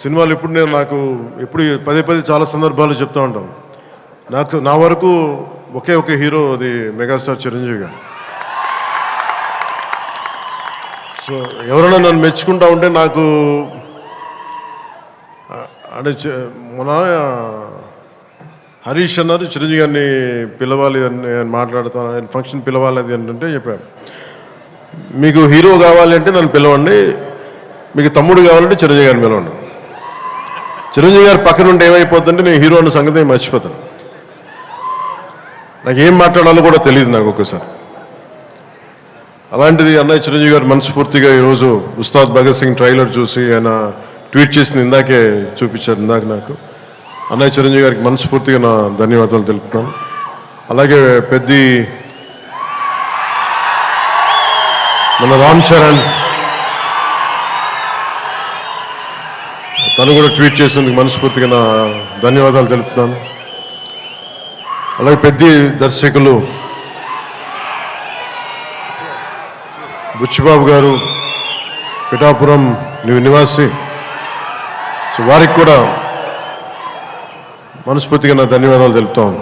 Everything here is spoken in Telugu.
సినిమాలు ఇప్పుడు నాకు ఎప్పుడు పదే పదే చాలా సందర్భాలు చెప్తూ ఉంటాం. నా వరకు ఒకే ఒక హీరో, అది మెగాస్టార్ చిరంజీవి గారు. సో ఎవరైనా నన్ను మెచ్చుకుంటా ఉంటే నాకు అంటే మన హరీష్ అన్నారు చిరంజీవి గారిని పిలవాలి అని మాట్లాడతాను, ఆయన ఫంక్షన్ పిలవాలి అది అంటే చెప్పాను, మీకు హీరో కావాలి అంటే నన్ను పిలవండి, మీకు తమ్ముడు కావాలంటే చిరంజీవి గారిని పిలవండి. చిరంజీవి గారి పక్కన ఉంటే ఏమైపోతుందంటే నేను హీరో అన్న సంగతి మర్చిపోతాను. నాకు ఏం మాట్లాడాలో కూడా తెలియదు నాకు ఒక్కసారి. అలాంటిది అన్నయ్య చిరంజీవి గారు మనస్ఫూర్తిగా ఈరోజు ఉస్తాద్ భగత్ సింగ్ ట్రైలర్ చూసి ఆయన ట్వీట్ చేసింది ఇందాకే చూపించారు ఇందాక నాకు. అన్నయ్య చిరంజీవి గారికి మనస్ఫూర్తిగా నా ధన్యవాదాలు తెలుపుతున్నాను. అలాగే మన రామ్ చరణ్ తను కూడా ట్వీట్ చేసేందుకు మనస్ఫూర్తిగా నా ధన్యవాదాలు తెలుపుతున్నాను. అలాగే దర్శకులు బుచ్చిబాబు గారు, పిఠాపురం నివాసి, సో వారికి కూడా మనస్ఫూర్తిగా నా ధన్యవాదాలు తెలుపుతాను.